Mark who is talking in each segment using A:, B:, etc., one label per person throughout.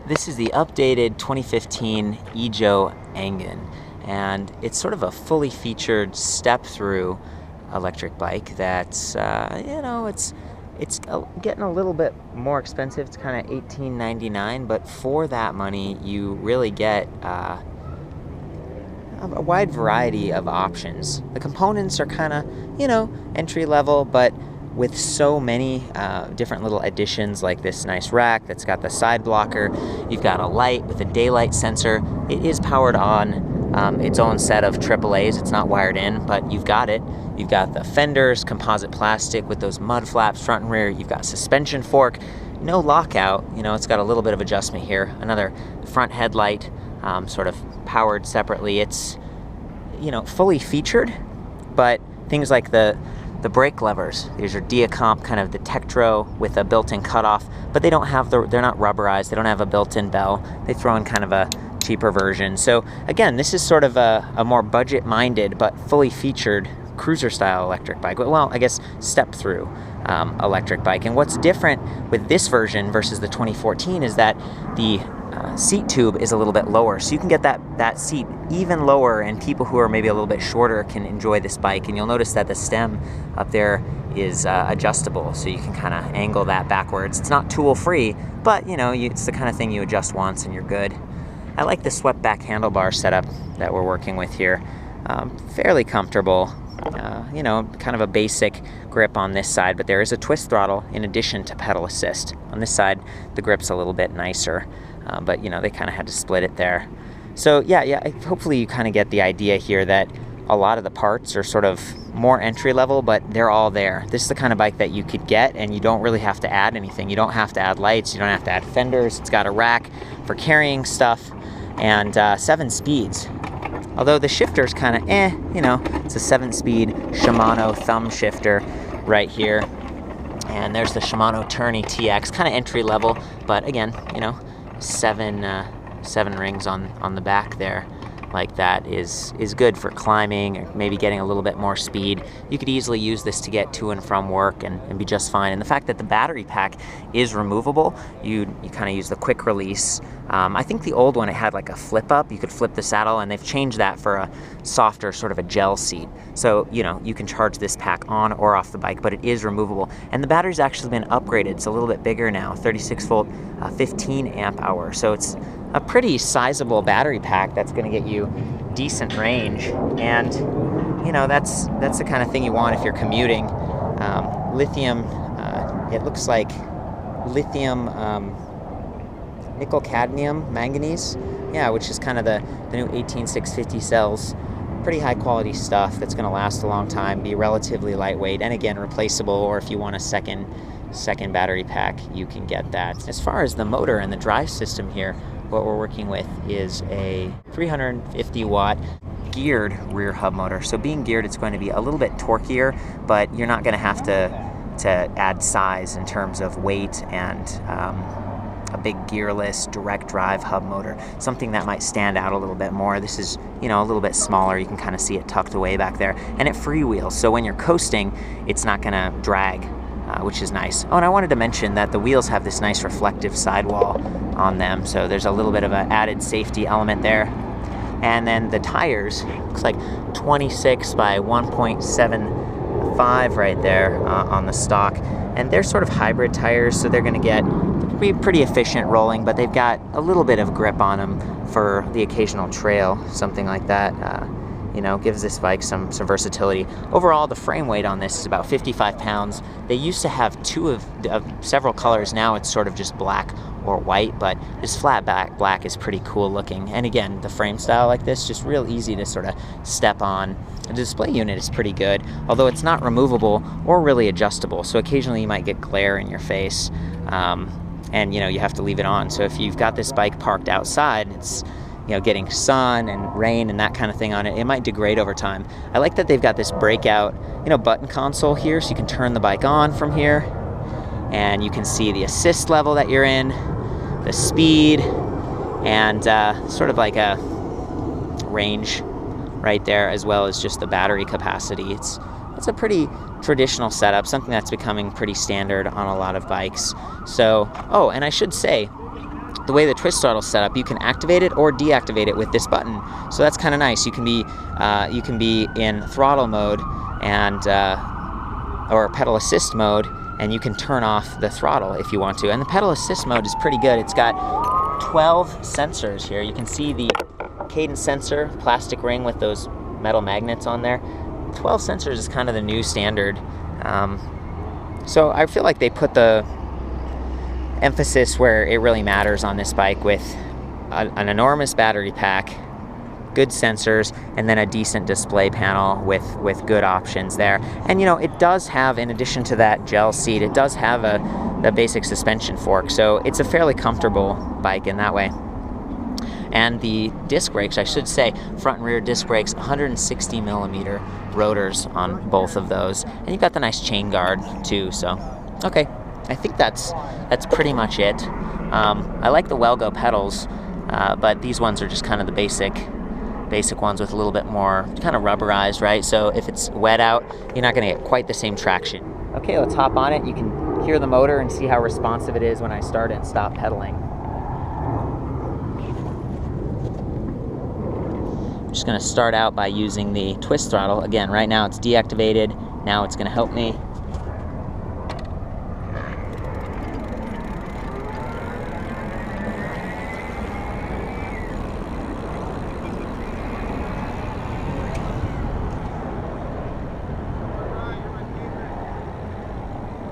A: This is the updated 2015 EJO Anggun, and it's sort of a fully featured step-through electric bike that's, it's getting a little bit more expensive. It's kind of $18.99, but for that money, you really get a wide variety of options. The components are kind of, entry level, but with so many different little additions, like this nice rack that's got the side blocker. You've got a light with a daylight sensor. It is powered on its own set of AAAs. It's not wired in, but you've got it. You've got the fenders, composite plastic with those mud flaps front and rear. You've got suspension fork, no lockout. It's got a little bit of adjustment here. Another front headlight, sort of powered separately. It's, fully featured, but things like the brake levers, these are Diacomp, kind of the Tektro with a built-in cutoff, but they don't have they're not rubberized, they don't have a built-in bell. They throw in kind of a cheaper version. So again, this is sort of a more budget-minded but fully featured cruiser-style electric bike. Well, I guess step-through electric bike. And what's different with this version versus the 2014 is that the seat tube is a little bit lower, so you can get that seat even lower, and people who are maybe a little bit shorter can enjoy this bike. And you'll notice that the stem up there is adjustable, so you can kind of angle that backwards. It's not tool free, but it's the kind of thing you adjust once and you're good. I like the swept back handlebar setup that we're working with here. Fairly comfortable. Kind of a basic grip on this side, but there is a twist throttle in addition to pedal assist. On this side, the grip's a little bit nicer, but they kind of had to split it there. So yeah, hopefully you kind of get the idea here that a lot of the parts are sort of more entry level, but they're all there. This is the kind of bike that you could get and you don't really have to add anything. You don't have to add lights, you don't have to add fenders. It's got a rack for carrying stuff and 7 speeds. Although the shifter's kind of it's a 7-speed Shimano thumb shifter right here. And there's the Shimano Tourney TX, kind of entry level, but again, 7 rings on the back there. Like that is good for climbing or maybe getting a little bit more speed. You could easily use this to get to and from work and be just fine. And the fact that the battery pack is removable, you kind of use the quick release. I think the old one, it had like a flip up. You could flip the saddle, and they've changed that for a softer sort of a gel seat. So, you can charge this pack on or off the bike, but it is removable. And the battery's actually been upgraded. It's a little bit bigger now, 36 volt, 15 amp hour. So it's a pretty sizable battery pack that's going to get you decent range. And, that's the kind of thing you want if you're commuting. Lithium, it looks like lithium, nickel cadmium manganese, which is kind of the new 18650 cells. Pretty high quality stuff that's going to last a long time, be relatively lightweight, and again replaceable, or if you want a second battery pack, you can get that. As far as the motor and the drive system here, what we're working with is a 350 watt geared rear hub motor. So being geared, it's going to be a little bit torqueier, but you're not going to have to add size in terms of weight and a big gearless direct drive hub motor, something that might stand out a little bit more. This is, a little bit smaller. You can kind of see it tucked away back there, and it freewheels. So when you're coasting, it's not going to drag, which is nice. Oh, and I wanted to mention that the wheels have this nice reflective sidewall on them. So there's a little bit of an added safety element there. And then the tires, looks like 26 by 1.75 right there on the stock. And they're sort of hybrid tires, so they're going to be pretty efficient rolling, but they've got a little bit of grip on them for the occasional trail, something like that. Gives this bike some versatility. Overall, the frame weight on this is about 55 pounds. They used to have two of several colors. Now it's sort of just black or white, but this flat back black is pretty cool looking. And again, the frame style like this, just real easy to sort of step on. The display unit is pretty good, although it's not removable or really adjustable. So occasionally you might get glare in your face, and you have to leave it on. So if you've got this bike parked outside, it's getting sun and rain and that kind of thing on it, it might degrade over time. I like that they've got this breakout, button console here, so you can turn the bike on from here, and you can see the assist level that you're in, the speed, and sort of like a range right there, as well as just the battery capacity. It's a pretty traditional setup, something that's becoming pretty standard on a lot of bikes. So, oh, and I should say, the way the twist throttle is set up, you can activate it or deactivate it with this button. So that's kind of nice. You can be in throttle mode and or pedal assist mode, and you can turn off the throttle if you want to. And the pedal assist mode is pretty good. It's got 12 sensors here. You can see the cadence sensor, plastic ring with those metal magnets on there. 12 sensors is kind of the new standard. So I feel like they put the emphasis where it really matters on this bike with an enormous battery pack, good sensors, and then a decent display panel with good options there. And you know, it does have, in addition to that gel seat, it does have a basic suspension fork, so it's a fairly comfortable bike in that way. And the disc brakes, I should say, front and rear disc brakes, 160 millimeter rotors on both of those. And you've got the nice chain guard too, so okay. I think that's pretty much it. I like the Welgo pedals, but these ones are just kind of the basic ones with a little bit more kind of rubberized, right? So if it's wet out, you're not gonna get quite the same traction. Okay, let's hop on it. You can hear the motor and see how responsive it is when I start and stop pedaling. I'm just gonna start out by using the twist throttle. Again, right now it's deactivated. Now it's gonna help me.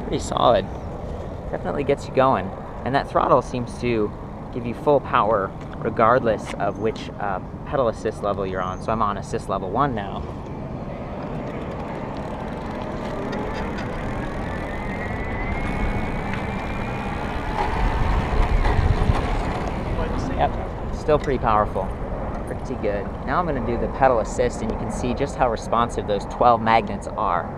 A: Pretty solid. Definitely gets you going. And that throttle seems to give you full power regardless of which pedal assist level you're on. So I'm on assist level 1 now. Yep, still pretty powerful. Pretty good. Now I'm going to do the pedal assist, and you can see just how responsive those 12 magnets are.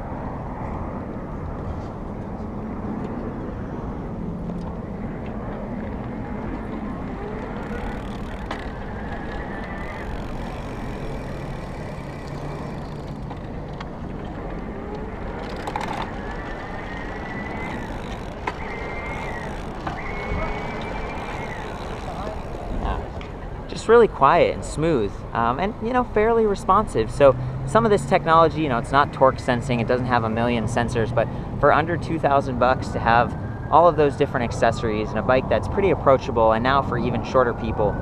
A: Just really quiet and smooth, and you know, fairly responsive. So some of this technology, you know, it's not torque sensing, it doesn't have a million sensors, but for under 2,000 bucks to have all of those different accessories and a bike that's pretty approachable, and now for even shorter people,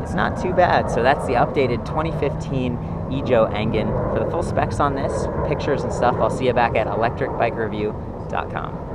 A: it's not too bad. So that's the updated 2015 Ejo Anggun. For the full specs on this, pictures and stuff, I'll see you back at ElectricBikeReview.com.